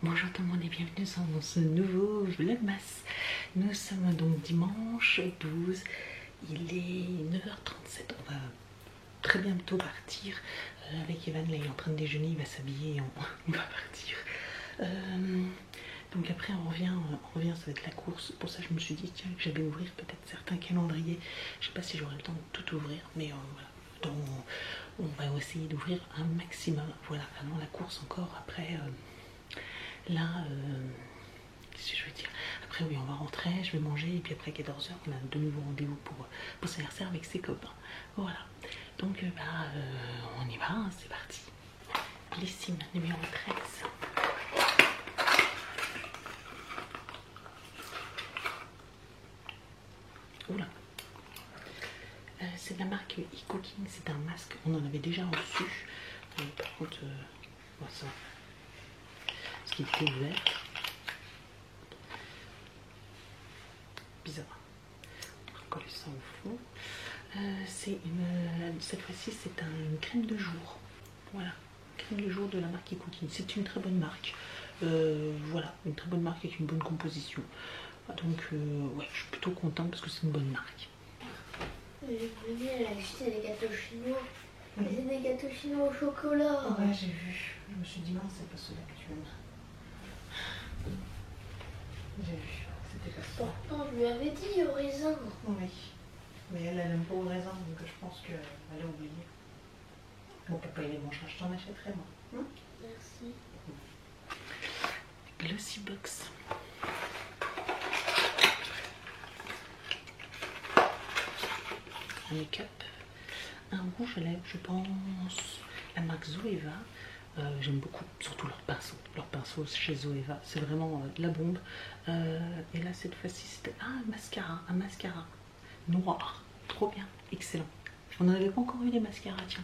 Bonjour tout le monde et bienvenue dans ce nouveau vlogmas. Nous sommes donc dimanche 12, il est 9h37, on va très bientôt partir avec Evan. Là il est en train de déjeuner, il va s'habiller et on va partir. Donc après on revient, ça va être la course. Pour ça je me suis dit tiens, que j'allais ouvrir peut-être certains calendriers. Je sais pas si j'aurai le temps de tout ouvrir, mais voilà. Donc on va essayer d'ouvrir un maximum. Voilà, avant la course encore, après là, qu'est-ce que je veux dire? Après oui, on va rentrer, je vais manger et puis après 14h, on a de nouveau rendez-vous pour son anniversaire avec ses copains. Voilà, donc on y va, hein, c'est parti. Lissime numéro 13. Oula. C'est de la marque e-cooking, c'est un masque, on en avait déjà reçu. Par contre, ça, ce qui était ouvert. Bizarre. On va coller ça au fond. Cette fois-ci, c'est une crème de jour. Voilà, crème de jour de la marque e-cooking. C'est une très bonne marque. Voilà, une très bonne marque avec une bonne composition. Donc, ouais, je suis plutôt contente parce que c'est une bonne marque. J'ai venu acheter des gâteaux chinois. Oui. C'est des gâteaux chinois au chocolat. Ouais, j'ai vu. Je me suis dit, non, c'est pas ceux-là que tu aimes. J'ai vu. C'était pas ça. Pourtant, je lui avais dit au raisin. Oui. Mais elle aime pas au raisin, donc je pense qu'elle a oublié. Bon, papa, il les mangera. Je t'en achèterai, moi. Merci. Glossy Box. Un make-up, un rouge à lèvres, je pense, la marque Zoeva. J'aime beaucoup, surtout leurs pinceaux. Leurs pinceaux chez Zoeva, c'est vraiment de la bombe. Et là, cette fois-ci, c'était un mascara noir. Trop bien, excellent. On n'en avait pas encore eu des mascaras, tiens.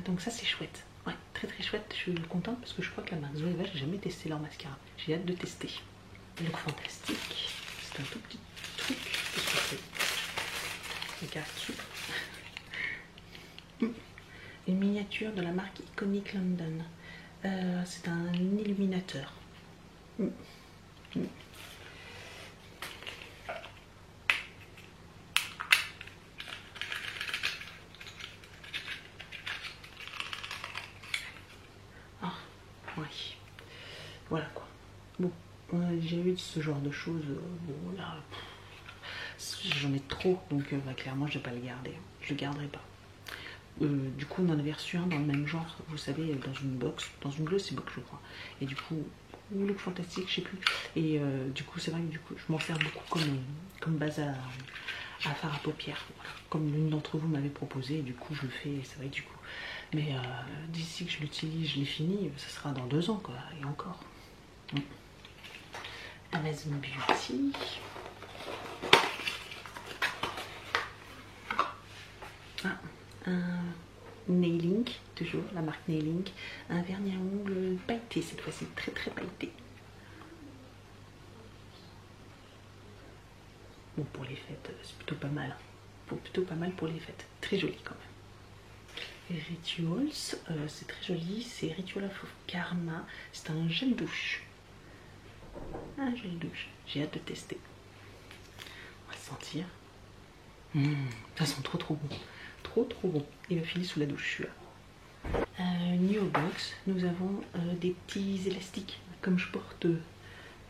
Donc ça, c'est chouette. Ouais, très très chouette. Je suis contente parce que je crois que la marque Zoeva, j'ai jamais testé leur mascara. J'ai hâte de tester. Look fantastique. C'est un tout petit truc. Qu'est-ce que c'est? Regarde dessus. Une miniature de la marque Iconic London. C'est un illuminateur. Ah, oui. Voilà quoi. Bon, j'ai eu ce genre de choses. Bon, là, j'en ai trop, donc clairement, je vais pas le garder. Je le garderai pas. Du coup on en avait reçu un dans le même genre, vous savez, dans une box, dans une glossy box je crois, et du coup ou look fantastique, je sais plus, et du coup c'est vrai que du coup je m'en sers beaucoup comme base à fard à paupières, voilà. Comme l'une d'entre vous m'avait proposé, et du coup je le fais, c'est vrai du coup, mais d'ici que je l'utilise, je l'ai fini, ça sera dans 2 ans quoi, et encore. Amazon Beauty. Un nailing, toujours la marque Nailing, un vernis à ongles pailleté cette fois-ci, très très pailleté. Bon, pour les fêtes, c'est plutôt pas mal. Plutôt pas mal pour les fêtes, très joli quand même. Et Rituals, c'est très joli, c'est Ritual of Karma, c'est un gel douche. Un gel douche, j'ai hâte de tester. On va sentir. Ça sent trop trop bon. Trop bon. Il va filer sous la douche celui-là. New box, nous avons des petits élastiques comme je porte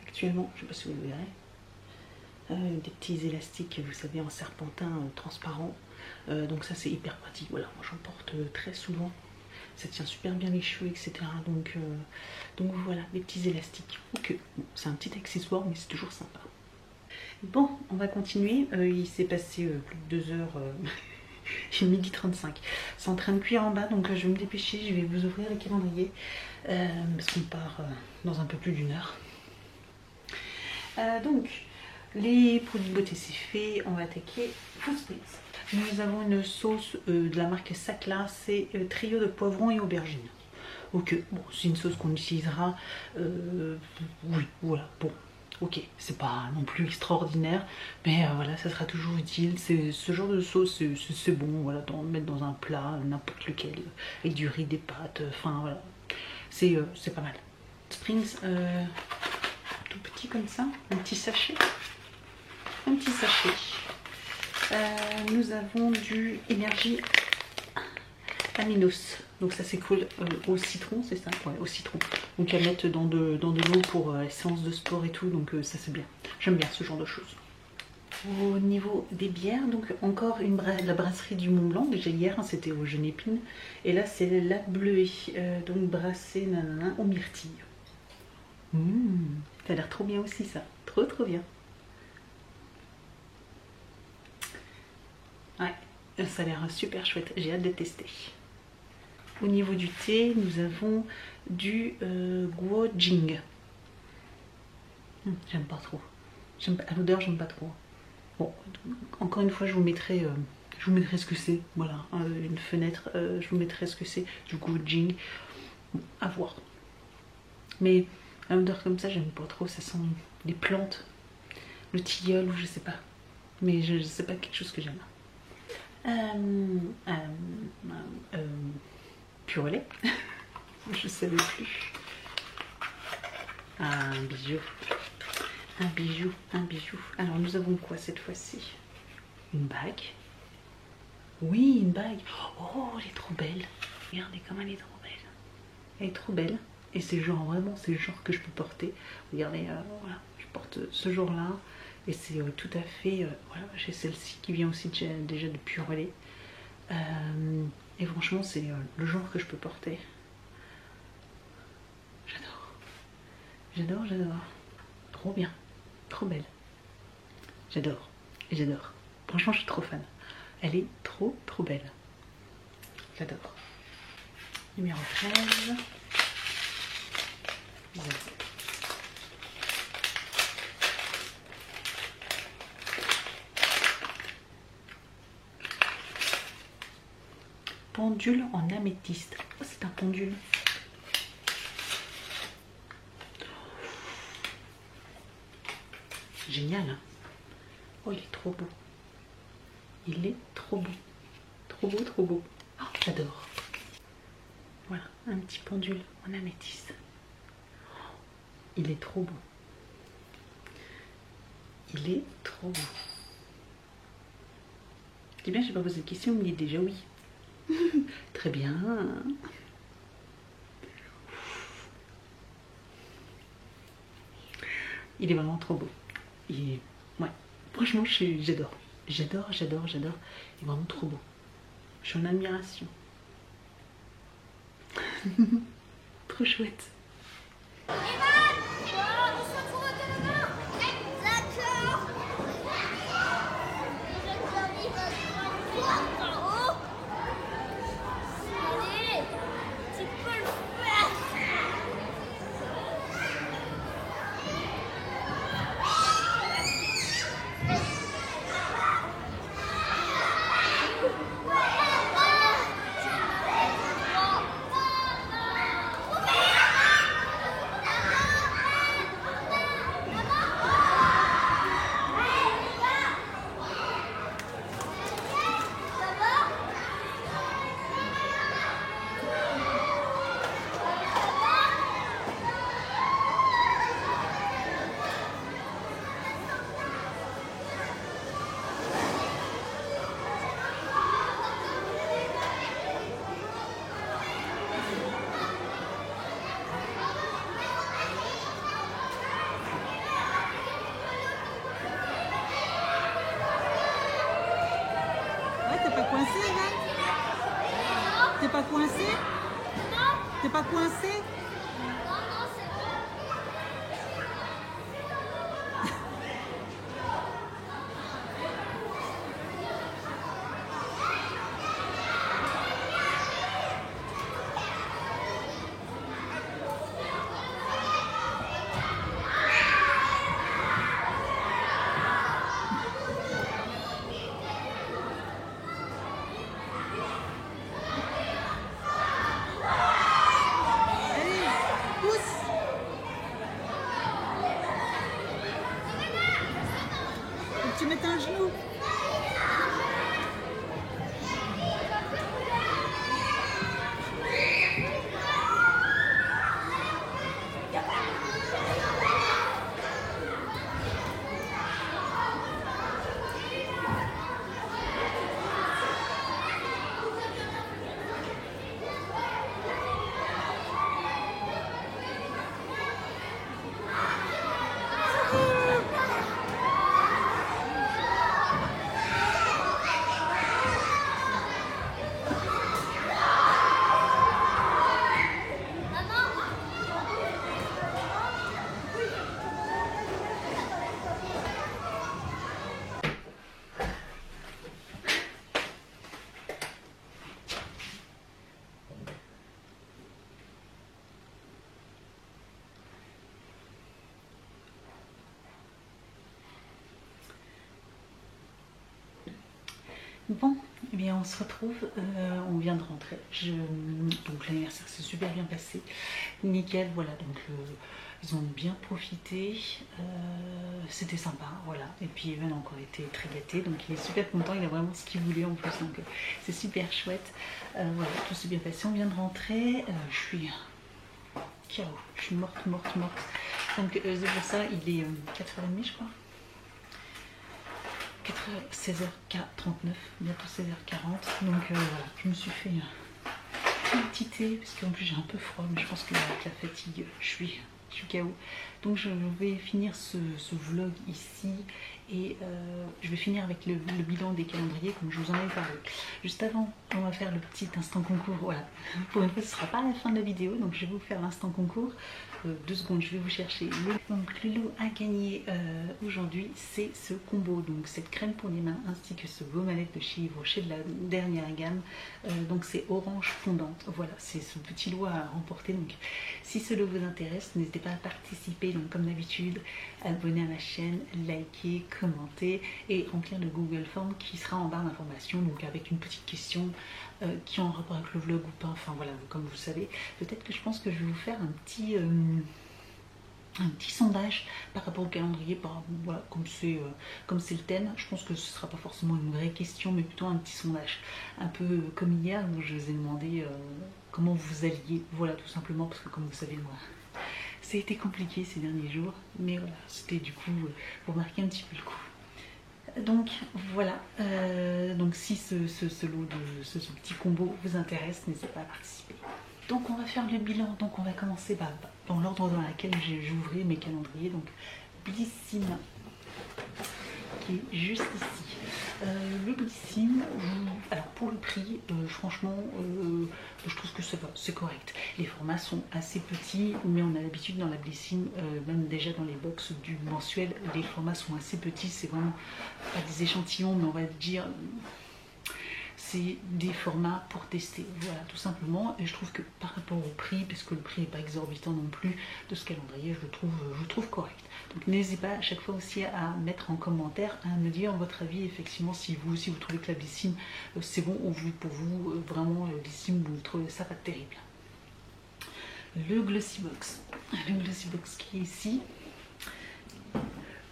actuellement, je sais pas si vous le verrez. Des petits élastiques, vous savez, en serpentin transparent. Donc ça c'est hyper pratique. Voilà, moi j'en porte très souvent. Ça tient super bien les cheveux, etc. Donc voilà, des petits élastiques. Ok, bon, c'est un petit accessoire, mais c'est toujours sympa. Bon, on va continuer. Il s'est passé plus de 2 heures. Il est 12h35. C'est en train de cuire en bas, donc je vais me dépêcher. Je vais vous ouvrir le calendrier parce qu'on part dans un peu plus d'1 heure. Donc, les produits de beauté, c'est fait. On va attaquer Food Spritz. Nous avons une sauce de la marque Sakla. C'est trio de poivrons et aubergines. Ok, bon, c'est une sauce qu'on utilisera. Oui, voilà, bon. Ok, c'est pas non plus extraordinaire, mais voilà, ça sera toujours utile. C'est ce genre de sauce, c'est bon, voilà, mettre dans un plat, n'importe lequel, avec du riz, des pâtes, enfin voilà, c'est pas mal. Springs tout petit comme ça, un petit sachet. Un petit sachet. Nous avons du énergie Aminos. Donc ça c'est cool au citron, c'est ça? Ouais, au citron. Donc à mettre dans de l'eau pour les séances de sport et tout, donc ça c'est bien. J'aime bien ce genre de choses. Au niveau des bières, donc encore la brasserie du Mont Blanc. Déjà hier, hein, c'était au Genépine. Et là c'est la bleuée, donc brassée nanana, aux myrtilles. Ça a l'air trop bien aussi ça. Trop bien. Ouais, ça a l'air super chouette. J'ai hâte de tester. Au niveau du thé, nous avons du Guo Jing. J'aime pas trop. À l'odeur, j'aime pas trop. Bon, encore une fois, je vous mettrai ce que c'est. Voilà, une fenêtre. Je vous mettrai ce que c'est du Guo Jing. Bon, à voir. Mais à l'odeur comme ça, j'aime pas trop. Ça sent les plantes, le tilleul ou je sais pas. Mais je sais pas quelque chose que j'aime. Pur lait. Je savais plus. Un bijou. Un bijou. Alors nous avons quoi cette fois-ci? Une bague. Oui, une bague. Oh, elle est trop belle. Regardez comme elle est trop belle. Elle est trop belle. Et c'est genre vraiment, c'est le genre que je peux porter. Regardez, voilà, je porte ce genre-là. Et c'est tout à fait, voilà, j'ai celle-ci qui vient aussi déjà de Pur lait. Et franchement, c'est le genre que je peux porter. J'adore. Trop bien. Trop belle. J'adore. Franchement, je suis trop fan. Elle est trop belle. J'adore. Numéro 13. Voilà. Pendule en améthyste. Oh, c'est un pendule. Génial, hein? Oh, il est trop beau. Trop beau. Oh, j'adore. Voilà, un petit pendule en améthyste. Il est trop beau. C'est bien, je n'ai pas posé de question, mais il est déjà oui. Très bien. Il est vraiment trop beau. Ouais. Franchement, j'adore. J'adore. Il est vraiment trop beau. Je suis en admiration. Trop chouette. T'es pas coincé? Non. T'es pas coincé? Non, c'est bon. Allez, Bon, eh bien on se retrouve, on vient de rentrer. Donc l'anniversaire s'est super bien passé, nickel, voilà, donc ils ont bien profité, c'était sympa, voilà. Et puis Evan a encore été très gâté, donc il est super content, il a vraiment ce qu'il voulait en plus, donc c'est super chouette. Voilà, tout s'est bien passé, on vient de rentrer, je suis KO, je suis morte. Donc c'est pour ça, il est 4h30 je crois. 16h39, bientôt 16h40, donc voilà, je me suis fait un petit thé, parce qu'en plus j'ai un peu froid, mais je pense que avec la fatigue, je suis KO. Donc je vais finir ce vlog ici, et je vais finir avec le bilan des calendriers, comme je vous en avais parlé. Juste avant, on va faire le petit instant concours, voilà. Pour une fois, ce ne sera pas à la fin de la vidéo, donc je vais vous faire l'instant concours. 2 secondes, je vais vous chercher. Donc le lot à gagner aujourd'hui, c'est ce combo, donc cette crème pour les mains ainsi que ce baume-à-lèvres de chez Yves Rocher de la dernière gamme. Donc c'est orange fondante. Voilà, c'est ce petit lot à remporter. Donc si ce lot vous intéresse, n'hésitez pas à participer. Donc comme d'habitude, abonnez à ma chaîne, likez, commentez et remplir le Google Form qui sera en barre d'informations. Donc avec une petite question qui est en rapport avec le vlog ou pas. Enfin voilà, comme vous le savez, peut-être que je pense que je vais vous faire un petit sondage par rapport au calendrier, voilà, comme c'est le thème. Je pense que ce ne sera pas forcément une vraie question, mais plutôt un petit sondage, un peu comme hier où je vous ai demandé comment vous alliez, voilà, tout simplement, parce que comme vous savez, moi, ça a été compliqué ces derniers jours, mais voilà, c'était du coup pour marquer un petit peu le coup. Donc voilà, donc si ce lot de ce petit combo vous intéresse, n'hésitez pas à participer. Donc on va faire le bilan, donc on va commencer dans l'ordre dans lequel j'ai ouvert mes calendriers. Donc Blissim, qui est juste ici. Le Blissim, alors pour le prix, franchement, je trouve que c'est correct. Les formats sont assez petits, mais on a l'habitude dans la Blissim, même déjà dans les box du mensuel, les formats sont assez petits. C'est vraiment pas des échantillons, mais on va dire c'est des formats pour tester, voilà, tout simplement. Et je trouve que par rapport au prix, parce que le prix n'est pas exorbitant non plus de ce calendrier, je le trouve correct. Donc n'hésitez pas à chaque fois aussi à mettre en commentaire, à me dire votre avis, effectivement, si vous trouvez que la Blissim c'est bon, ou pour vous, vraiment, la Blissim, vous trouvez ça pas terrible. Le Glossybox qui est ici,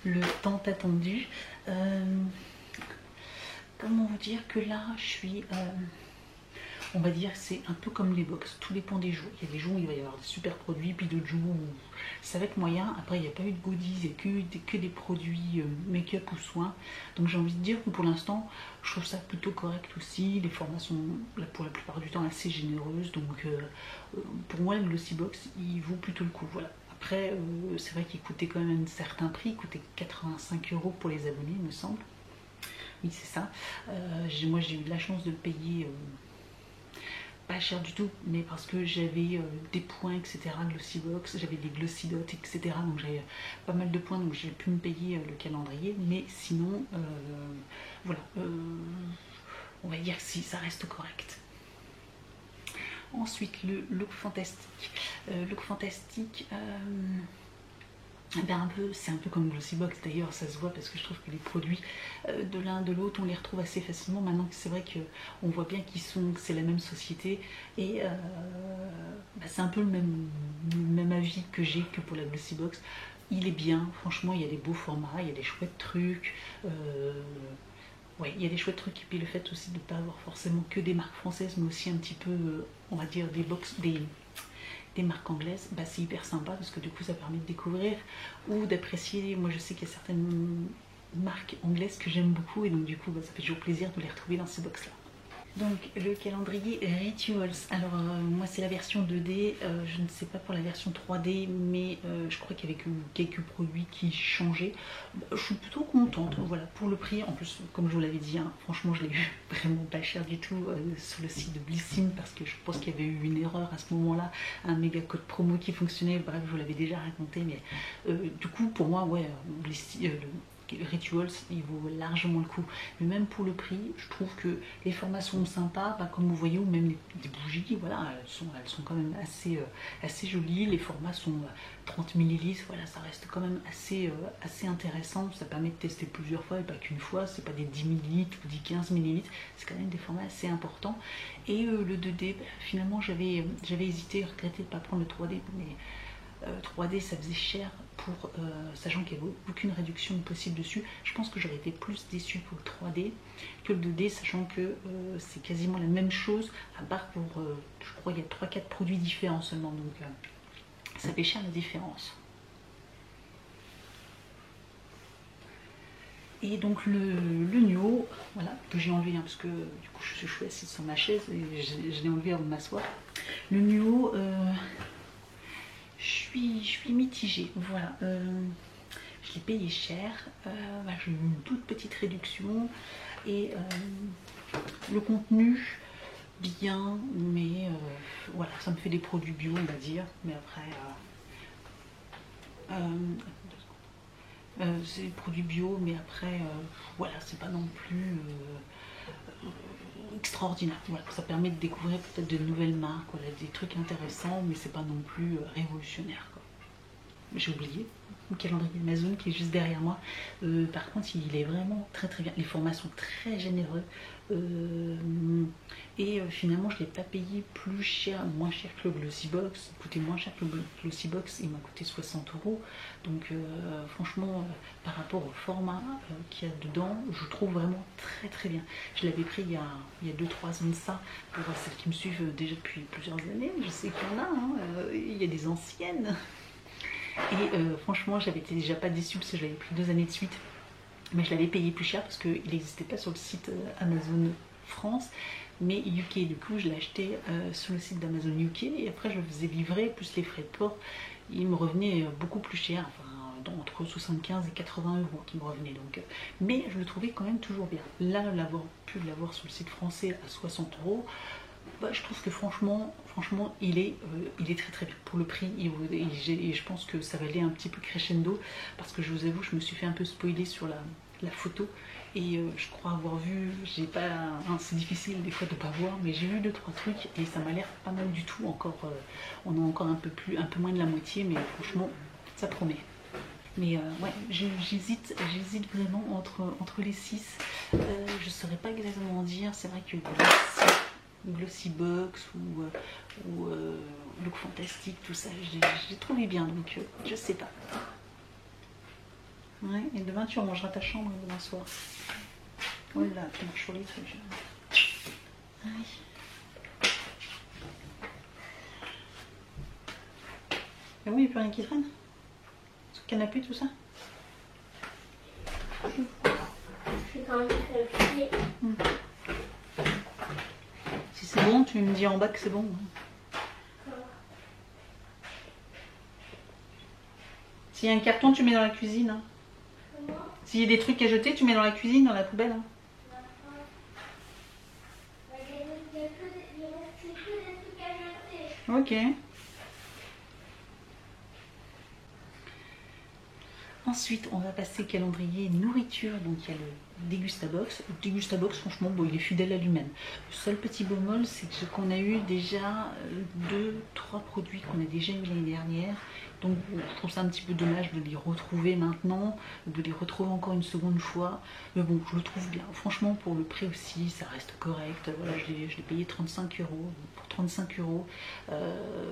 le tant attendu. Comment vous dire que là, je suis... on va dire que c'est un peu comme les box, tout dépend des jours. Il y a des jours où il va y avoir des super produits, puis d'autres jours où ça va être moyen. Après, il n'y a pas eu de goodies, il n'y a que des produits make-up ou soins. Donc j'ai envie de dire que pour l'instant, je trouve ça plutôt correct aussi. Les formats sont pour la plupart du temps assez généreuses. Donc pour moi, le Glossybox, il vaut plutôt le coup. Voilà. Après, c'est vrai qu'il coûtait quand même un certain prix. Il coûtait 85 € pour les abonnés, il me semble. Oui, c'est ça. Moi, j'ai eu de la chance de le payer pas cher du tout, mais parce que j'avais des points, etc. Glossybox, j'avais des Glossydots, etc. Donc j'avais pas mal de points, donc j'ai pu me payer le calendrier. Mais sinon, voilà, on va dire que si ça reste correct. Ensuite, le Look Fantastique. Look Fantastique. Ben c'est un peu comme Glossybox d'ailleurs, ça se voit parce que je trouve que les produits de l'un de l'autre on les retrouve assez facilement. Maintenant c'est vrai qu'on voit bien que c'est la même société et c'est un peu le même avis que j'ai que pour la Glossybox. Il est bien, franchement, il y a des beaux formats, il y a des chouettes trucs. Ouais, il y a des chouettes trucs, et puis le fait aussi de ne pas avoir forcément que des marques françaises, mais aussi un petit peu, on va dire, des marques anglaises, c'est hyper sympa parce que du coup ça permet de découvrir ou d'apprécier. Moi je sais qu'il y a certaines marques anglaises que j'aime beaucoup et donc du coup ça fait toujours plaisir de les retrouver dans ces box là. Donc le calendrier Rituals, alors moi c'est la version 2D, je ne sais pas pour la version 3D, mais je crois qu'il y avait quelques produits qui changeaient. Je suis plutôt contente, voilà, pour le prix. En plus, comme je vous l'avais dit, hein, franchement je l'ai eu vraiment pas cher du tout sur le site de Blissim, parce que je pense qu'il y avait eu une erreur à ce moment là, un méga code promo qui fonctionnait. Bref, je vous l'avais déjà raconté, mais du coup pour moi, ouais, Rituals, il vaut largement le coup. Mais même pour le prix, je trouve que les formats sont sympas, bah, comme vous voyez, ou même les bougies, voilà, elles sont quand même assez jolies. Les formats sont 30 ml, voilà, ça reste quand même assez intéressant. Ça permet de tester plusieurs fois et pas qu'une fois. C'est pas des 10 ml ou des 15 ml, c'est quand même des formats assez importants. Et le 2D, bah, finalement, j'avais hésité, regretté de ne pas prendre le 3D, mais 3D ça faisait cher pour sachant qu'il n'y avait aucune réduction possible dessus. Je pense que j'aurais été plus déçue pour le 3D que le 2D, sachant que c'est quasiment la même chose, à part pour je crois qu'il y a 3-4 produits différents seulement, donc ça fait cher la différence. Et donc le Nuo, voilà, que j'ai enlevé, hein, parce que du coup je suis assise sur ma chaise et je l'ai enlevé avant de m'asseoir. Le Nuo, je suis mitigée, voilà. Je l'ai payé cher, voilà, j'ai eu une toute petite réduction et le contenu bien, mais voilà, ça me fait des produits bio, on va dire, mais après c'est des produits bio, mais après voilà, c'est pas non plus extraordinaire. Voilà, ça permet de découvrir peut-être de nouvelles marques, voilà, des trucs intéressants, mais c'est pas non plus révolutionnaire, quoi. J'ai oublié le calendrier Amazon qui est juste derrière moi. Par contre, il est vraiment très très bien. Les formats sont très généreux. Et finalement, je ne l'ai pas payé plus cher, moins cher que le Glossy Box. Il coûtait moins cher que le Glossy Box. Il m'a coûté 60 €. Donc, franchement, par rapport au format qu'il y a dedans, je trouve vraiment très très bien. Je l'avais pris il y a 2-3 ans de ça. Pour celles qui me suivent déjà depuis plusieurs années. Je sais qu'il y en a. Hein. Il y a des anciennes. Et franchement, j'avais été déjà pas déçue parce que je l'avais pris 2 années de suite. Mais je l'avais payé plus cher parce qu'il n'existait pas sur le site Amazon France, mais UK. Du coup, je l'ai acheté sur le site d'Amazon UK et après, je le faisais livrer, plus les frais de port. Il me revenait beaucoup plus cher, enfin, entre 75 et 80 € qui me revenaient. Donc, mais je le trouvais quand même toujours bien. Là, pu l'avoir sur le site français à 60 €. Bah, je trouve que franchement il est très très bien pour le prix et je pense que ça va aller un petit peu crescendo parce que je vous avoue, je me suis fait un peu spoiler sur la photo et je crois avoir vu, j'ai pas, hein, c'est difficile des fois de pas voir, mais j'ai vu 2-3 trucs et ça m'a l'air pas mal du tout. Encore on a encore un peu moins de la moitié, mais franchement ça promet. Mais ouais, j'hésite vraiment entre les 6. Je saurais pas exactement dire. C'est vrai que Glossy Box ou Look Fantastique, tout ça, j'ai trouvé bien, donc je sais pas. Ouais, et demain tu rangeras ta chambre demain soir. Voilà, tu marches sur les trucs. Ouais. Et oui, il n'y a plus rien qui traîne. Sur le canapé, tout ça. Je vais quand même faire le pied. Si c'est bon, tu me dis en bas que c'est bon. S'il y a un carton, tu mets dans la cuisine. Hein. S'il y a des trucs à jeter, tu mets dans la cuisine, dans la poubelle. Hein. Il y a que des trucs à jeter. Ok. Ensuite, on va passer calendrier nourriture. Donc, il y a le Dégustabox. Le Dégustabox, franchement, bon, il est fidèle à lui-même. Le seul petit bémol, c'est qu'on a eu déjà 2-3 produits qu'on a déjà eu l'année dernière. Donc, je trouve ça un petit peu dommage de les retrouver maintenant, de les retrouver encore une seconde fois. Mais bon, je le trouve bien. Franchement, pour le prix aussi, ça reste correct. Voilà, je l'ai payé 35 €. Pour 35 €,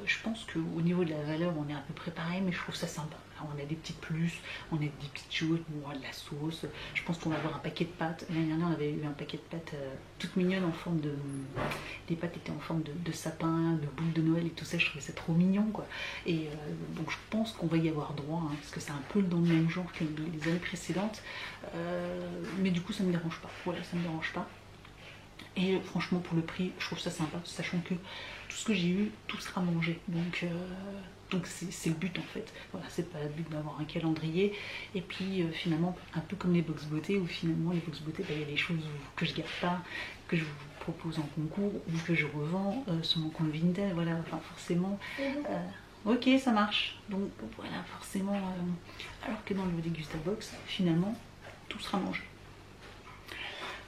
je pense qu'au niveau de la valeur, on est à peu près pareil, mais je trouve ça sympa. On a des petites plus, on a des petites choses, on a de la sauce. Je pense qu'on va avoir un paquet de pâtes. L'année dernière, on avait eu un paquet de pâtes toutes mignonnes en forme de... Les pâtes étaient en forme de sapin, de boules de Noël et tout ça. Je trouvais ça trop mignon, quoi. Et donc, je pense qu'on va y avoir droit, hein, parce que c'est un peu dans le même genre que les années précédentes. Mais du coup, ça ne me dérange pas. Voilà, ça ne me dérange pas. Et franchement, pour le prix, je trouve ça sympa, sachant que tout ce que j'ai eu, tout sera mangé. Donc c'est le but en fait. Voilà, c'est pas le but d'avoir un calendrier. Et puis finalement, un peu comme les box beauté, où finalement les box beauté, il y a des choses que je garde pas, que je vous propose en concours ou que je revends sur mon compte Vinted. Voilà, enfin forcément. Ok, ça marche. Donc voilà, forcément. Alors que dans le Dégustabox, finalement, tout sera mangé.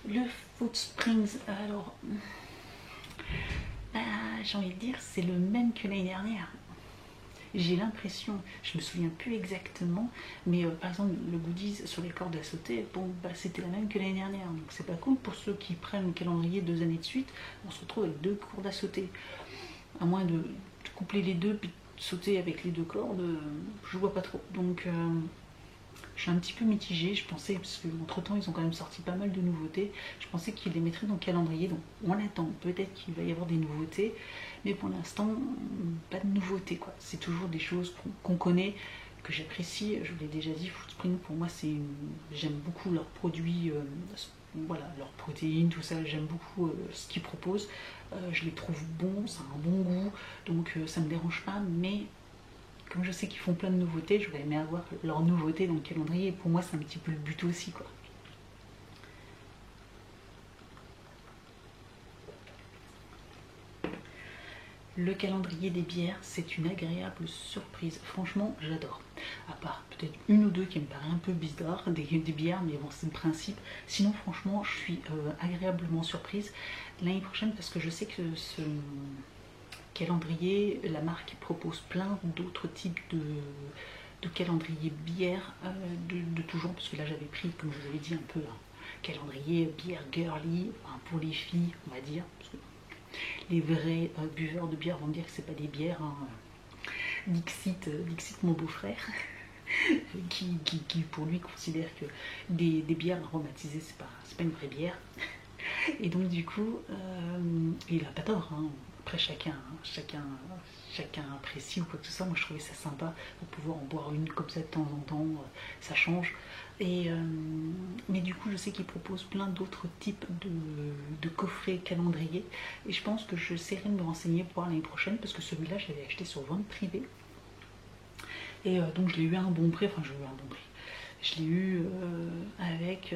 Le Food Springs, alors, bah, j'ai envie de dire, c'est le même que l'année dernière. J'ai l'impression, je me souviens plus exactement, mais par exemple le goodies sur les cordes à sauter, bon bah c'était la même que l'année dernière, donc c'est pas cool pour ceux qui prennent le calendrier 2 années de suite, on se retrouve avec 2 cordes à sauter. À moins de coupler les deux puis de sauter avec les 2 cordes, je vois pas trop. Donc je suis un petit peu mitigée, je pensais, parce qu'entre temps ils ont quand même sorti pas mal de nouveautés, je pensais qu'ils les mettraient dans le calendrier, donc on attend, peut-être qu'il va y avoir des nouveautés, mais pour l'instant, pas de nouveautés quoi. C'est toujours des choses qu'on connaît, que j'apprécie, je vous l'ai déjà dit, Food Spring pour moi j'aime beaucoup leurs produits, voilà, leurs protéines, tout ça, j'aime beaucoup ce qu'ils proposent, je les trouve bons, ça a un bon goût, donc ça me dérange pas, mais comme je sais qu'ils font plein de nouveautés, j'aurais aimé avoir leurs nouveautés dans le calendrier. Et pour moi, c'est un petit peu le but aussi, quoi. Le calendrier des bières, c'est une agréable surprise. Franchement, j'adore. À part peut-être une ou deux qui me paraît un peu bizarre, des bières, mais bon, c'est le principe. Sinon, franchement, je suis agréablement surprise l'année prochaine parce que je sais que ce calendrier, la marque propose plein d'autres types de calendrier bière de tout genre, parce que là j'avais pris, comme je vous avais dit, un peu un calendrier bière girly, enfin, pour les filles on va dire, parce que les vrais buveurs de bière vont me dire que c'est pas des bières, hein. Dixit mon beau-frère qui pour lui considère que des bières aromatisées c'est pas une vraie bière, et donc du coup il a pas tort, hein. Après chacun apprécie ou quoi que ce soit. Moi je trouvais ça sympa pour pouvoir en boire une comme ça de temps en temps, ça change. Et mais du coup je sais qu'ils proposent plein d'autres types de coffrets calendriers, et je pense que j'essaierai de me renseigner pour voir l'année prochaine, parce que celui-là je l'avais acheté sur vente privée, et donc je l'ai eu à un bon prix, enfin je l'ai eu à un bon prix, je l'ai eu avec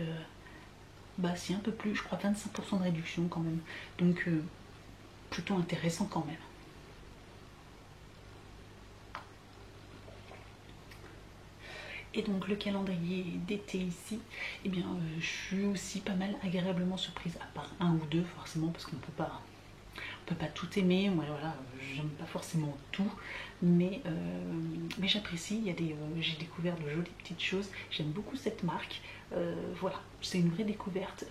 bah c'est un peu plus, je crois 25% de réduction quand même, donc plutôt intéressant quand même. Et donc le calendrier d'été ici, eh bien je suis aussi pas mal agréablement surprise, à part un ou deux forcément, parce qu'on peut pas tout aimer. Moi voilà, j'aime pas forcément tout, mais j'apprécie. J'ai découvert de jolies petites choses, j'aime beaucoup cette marque. Voilà, c'est une vraie découverte.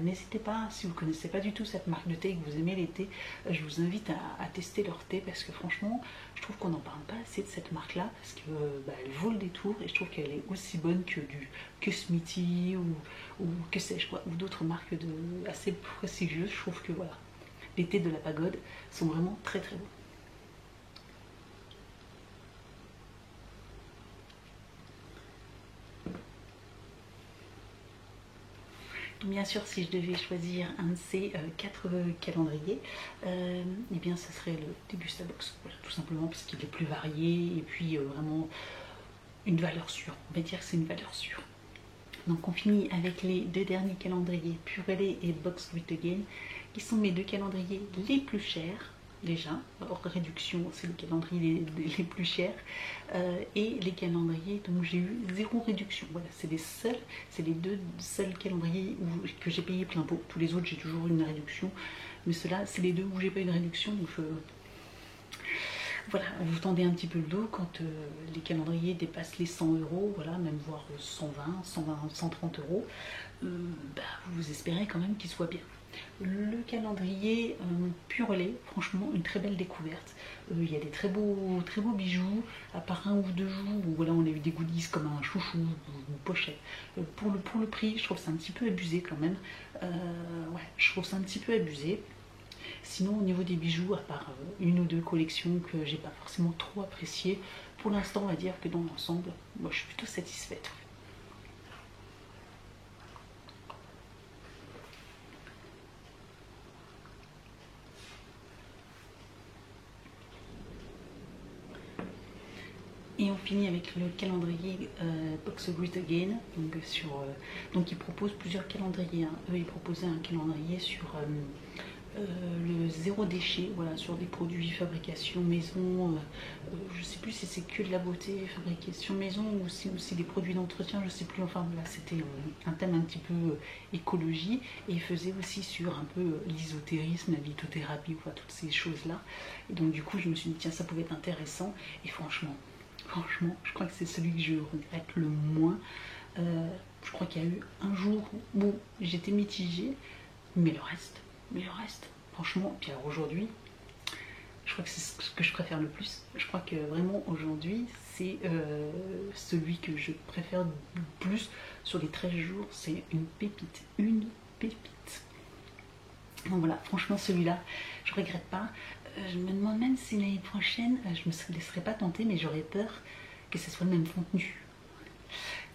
N'hésitez pas, si vous ne connaissez pas du tout cette marque de thé et que vous aimez les thés, je vous invite à tester leur thé, parce que franchement je trouve qu'on n'en parle pas assez de cette marque là, parce que elle vaut le détour, et je trouve qu'elle est aussi bonne que Smithy ou que sais-je quoi, ou d'autres marques assez prestigieuses. Je trouve que voilà, les thés de la pagode sont vraiment très très beaux. Bien sûr, si je devais choisir un de ces 4 calendriers, eh bien ce serait le Degustabox, voilà, tout simplement parce qu'il est plus varié, et puis vraiment une valeur sûre, on va dire que c'est une valeur sûre. Donc on finit avec les 2 derniers calendriers, Pureley et Box With Again, qui sont mes 2 calendriers les plus chers. Déjà, hors réduction, c'est les calendriers les plus chers, et les calendriers dont j'ai eu 0 réduction. Voilà, c'est les 2 seuls calendriers que j'ai payé plein pot. Tous les autres, j'ai toujours eu une réduction, mais ceux-là, c'est les 2 où j'ai pas eu de réduction. Donc voilà, vous tendez un petit peu le dos quand les calendriers dépassent les 100 €, voilà, même voire 120, 130 €. Vous espérez quand même qu'il soit bien. Le calendrier Pureley, franchement une très belle découverte. Il y a des très beaux bijoux, à part un ou deux jours où voilà, on a eu des goodies comme un chouchou ou une pochette. Pour le prix, je trouve ça un petit peu abusé quand même. Ouais, je trouve ça un petit peu abusé. Sinon au niveau des bijoux, à part une ou deux collections que j'ai pas forcément trop appréciées, pour l'instant on va dire que dans l'ensemble, moi je suis plutôt satisfaite. Et on finit avec le calendrier Box With Again, donc ils proposent plusieurs calendriers, hein. Eux ils proposaient un calendrier sur le zéro déchet, voilà, sur des produits fabrication maison. Je sais plus si c'est que de la beauté, fabrication maison, ou si c'est des produits d'entretien, je sais plus. Enfin là, c'était un thème un petit peu écologie, et il faisait aussi sur un peu l'ésotérisme, la lithothérapie, enfin toutes ces choses-là. Et donc du coup, je me suis dit tiens, ça pouvait être intéressant. Et franchement, je crois que c'est celui que je regrette le moins. Je crois qu'il y a eu un jour où j'étais mitigée, mais le reste, franchement, puis alors aujourd'hui, je crois que c'est ce que je préfère le plus. Je crois que vraiment aujourd'hui, c'est celui que je préfère le plus sur les 13 jours. C'est une pépite, Donc voilà, franchement celui-là, je regrette pas. Je me demande même si l'année prochaine, je me laisserai pas tenter, mais j'aurais peur que ce soit le même contenu.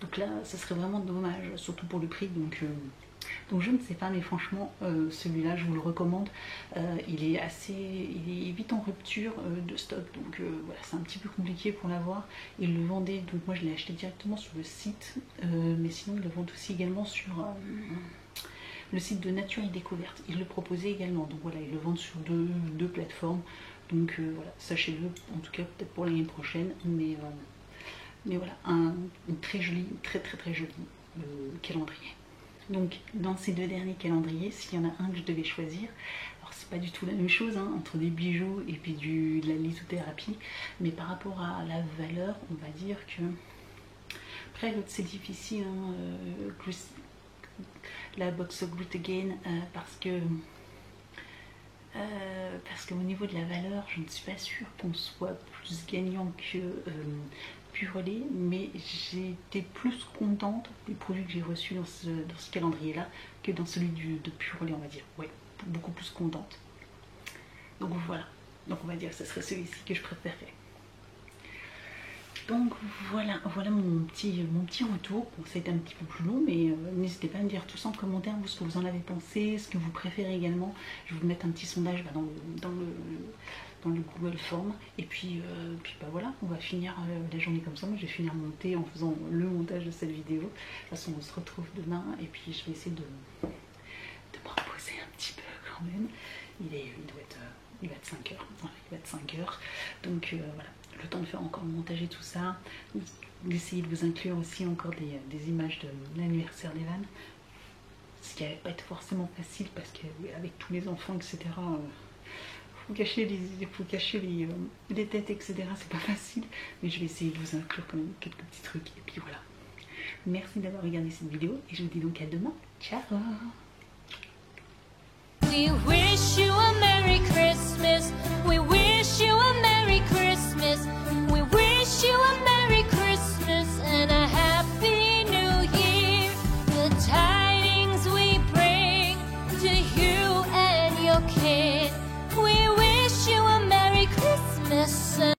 Donc là, ça serait vraiment dommage, surtout pour le prix. Donc je ne sais pas, mais franchement, celui-là, je vous le recommande. Il est vite en rupture de stock, donc voilà, c'est un petit peu compliqué pour l'avoir. Ils le vendaient, donc moi je l'ai acheté directement sur le site, mais sinon ils le vendent aussi également sur le site de Nature et Découverte. Ils le proposaient également, donc voilà, ils le vendent sur deux plateformes. Donc voilà, sachez-le, en tout cas peut-être pour l'année prochaine, mais voilà, une très joli, très joli calendrier. Donc dans ces deux derniers calendriers, s'il y en a un que je devais choisir, alors c'est pas du tout la même chose hein, entre des bijoux et puis de la lithothérapie, mais par rapport à la valeur, on va dire que après l'autre c'est difficile, hein, la box of Glut Again, parce qu'au niveau de la valeur, je ne suis pas sûre qu'on soit plus gagnant que Purolé, mais j'ai été plus contente des produits que j'ai reçus dans ce calendrier-là que dans celui de Purolé, on va dire. Ouais, beaucoup plus contente. Donc voilà. Donc on va dire que ce serait celui-ci que je préférerais. Donc voilà mon petit retour. Bon, ça a été un petit peu plus long, mais n'hésitez pas à me dire tous en commentaire ce que vous en avez pensé, ce que vous préférez également. Je vais vous mettre un petit sondage dans le Google Form, et puis voilà, on va finir la journée comme ça. Moi je vais finir monter en faisant le montage de cette vidéo. De toute façon on se retrouve demain, et puis je vais essayer de me reposer un petit peu quand même. Il va être 5 heures, voilà, il va être 5 heures, donc voilà, le temps de faire encore le montage et tout ça, d'essayer de vous inclure aussi encore des images de l'anniversaire d'Evan, ce qui n'allait pas être forcément facile parce qu'avec tous les enfants etc, faut cacher les têtes, etc. C'est pas facile, mais je vais essayer de vous inclure quand même quelques petits trucs. Et puis voilà. Merci d'avoir regardé cette vidéo, et je vous dis donc à demain. Ciao! We wish you a Merry Christmas. We wish you a Merry Christmas.